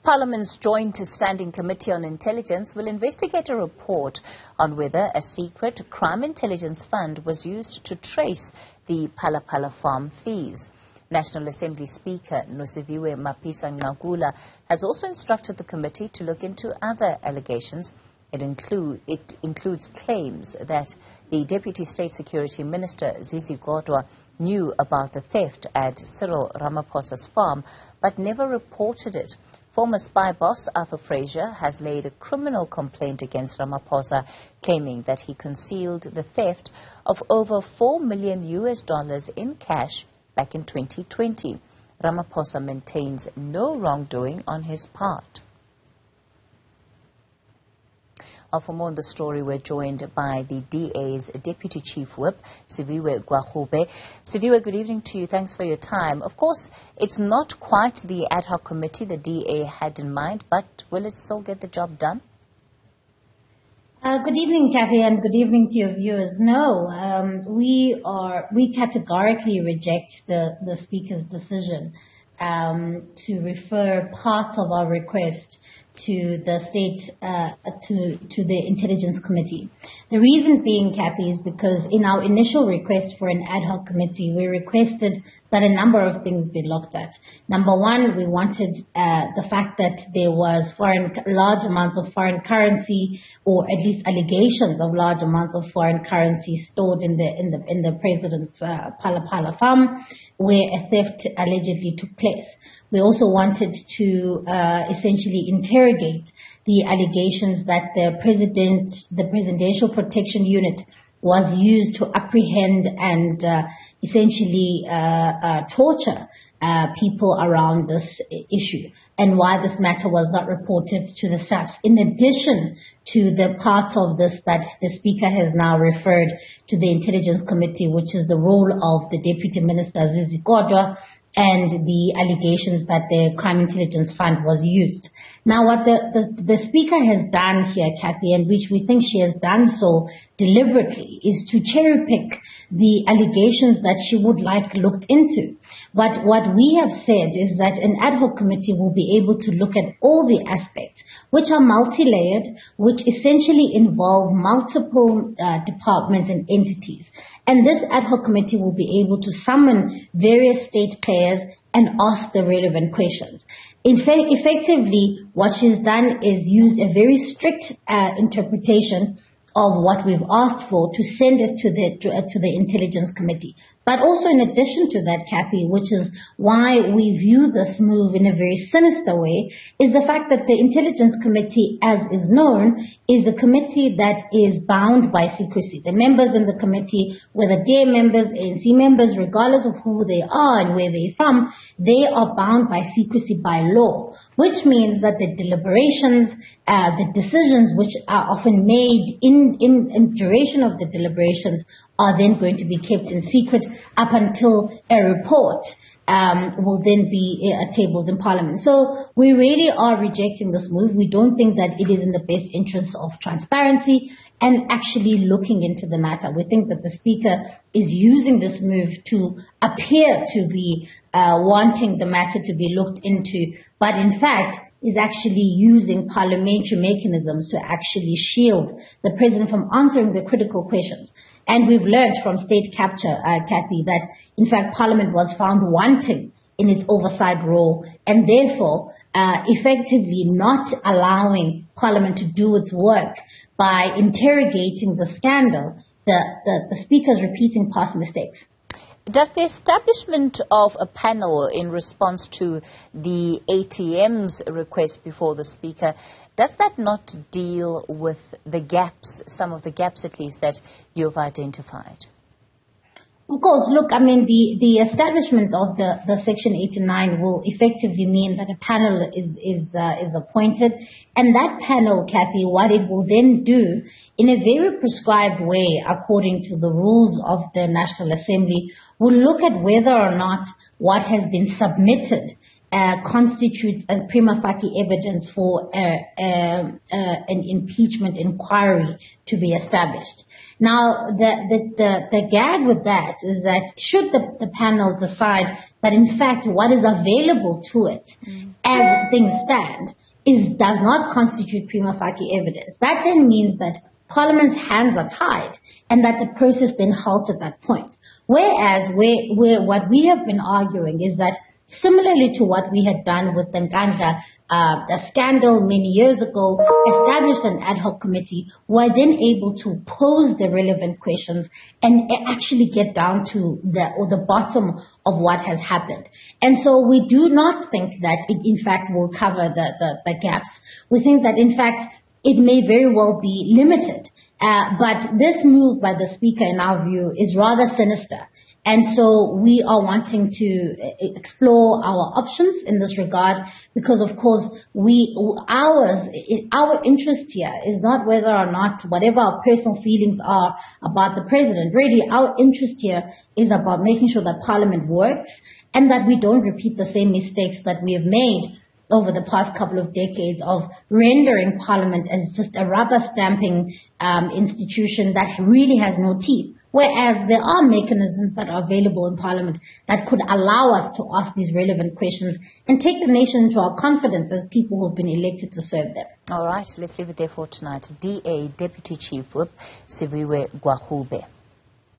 Parliament's Joint Standing Committee on Intelligence will investigate a report on whether a secret crime intelligence fund was used to trace the Phala Phala farm thieves. National Assembly Speaker Siviwe Gwarube has also instructed the committee to look into other allegations. It includes claims that the Deputy State Security Minister Siviwe Gwarube knew about the theft at Cyril Ramaphosa's farm but never reported it. Former spy boss Arthur Fraser has laid a criminal complaint against Ramaphosa, claiming that he concealed the theft of over $4 million in cash back in 2020. Ramaphosa maintains no wrongdoing on his part. For more on the story, we're joined by the DA's Deputy Chief Whip, Siviwe Gwarube. Siviwe, good evening to you. Thanks for your time. Of course, it's not quite the ad hoc committee the DA had in mind, but will it still get the job done? Good evening, Kathy, and good evening to your viewers. No, we categorically reject the Speaker's decision to refer part of our request to the to the Intelligence Committee. The reason being, Kathy, is because in our initial request for an ad hoc committee, we requested that a number of things be looked at. Number one, we wanted the fact that there was large amounts of foreign currency, or at least allegations of large amounts of foreign currency stored in the president's Phala Phala farm, where a theft allegedly took place. We also wanted to essentially interrogate the allegations that the Presidential Protection Unit was used to apprehend and essentially torture people around this issue, and why this matter was not reported to the SAFs, in addition to the parts of this that the Speaker has now referred to the Intelligence Committee, which is the role of the Deputy Minister Siviwe Gwarube, and the allegations that the Crime Intelligence Fund was used. Now, what the Speaker has done here, Kathy, and which we think she has done so deliberately, is to cherry pick the allegations that she would like looked into. But what we have said is that an ad hoc committee will be able to look at all the aspects, which are multi-layered, which essentially involve multiple departments and entities. And this ad hoc committee will be able to summon various state players and ask the relevant questions. In fact, effectively, what she's done is used a very strict interpretation of what we've asked for to send it to the Intelligence Committee. But also, in addition to that, Kathy, which is why we view this move in a very sinister way, is the fact that the Intelligence Committee, as is known, is a committee that is bound by secrecy. The members in the committee, whether DA members, ANC members, regardless of who they are and where they're from, they are bound by secrecy by law, which means that the deliberations, the decisions which are often made in duration of the deliberations are then going to be kept in secret up until a report will then be tabled in Parliament. So we really are rejecting this move. We don't think that it is in the best interest of transparency and actually looking into the matter. We think that the Speaker is using this move to appear to be wanting the matter to be looked into, but in fact is actually using parliamentary mechanisms to actually shield the President from answering the critical questions. And we've learned from state capture, Kathy, that in fact Parliament was found wanting in its oversight role, and therefore effectively not allowing Parliament to do its work by interrogating the scandal, the Speaker's repeating past mistakes. Does the establishment of a panel in response to the ATM's request before the Speaker, does that not deal with the gaps, some of the gaps at least, that you've identified? Of course, look, I mean, the establishment of the Section 89 will effectively mean that a panel is appointed, and that panel, Kathy, what it will then do in a very prescribed way, according to the rules of the National Assembly, will look at whether or not what has been submitted constitutes a prima facie evidence for an impeachment inquiry to be established. Now, the gag with that is that should the panel decide that in fact what is available to it as things stand does not constitute prima facie evidence, that then means that Parliament's hands are tied and that the process then halts at that point. Whereas what we have been arguing is that similarly to what we had done with the Nkandla scandal many years ago, established an ad hoc committee, were then able to pose the relevant questions and actually get down to the bottom of what has happened. And so we do not think that it in fact will cover the gaps. We think that in fact it may very well be limited. But this move by the Speaker, in our view, is rather sinister. And so we are wanting to explore our options in this regard because, of course, our interest here is not whether or not whatever our personal feelings are about the President. Really, our interest here is about making sure that Parliament works and that we don't repeat the same mistakes that we have made over the past couple of decades of rendering Parliament as just a rubber stamping institution that really has no teeth. Whereas there are mechanisms that are available in Parliament that could allow us to ask these relevant questions and take the nation into our confidence as people who have been elected to serve them. All right, let's leave it there for tonight. DA Deputy Chief Whip Siviwe Gwarube.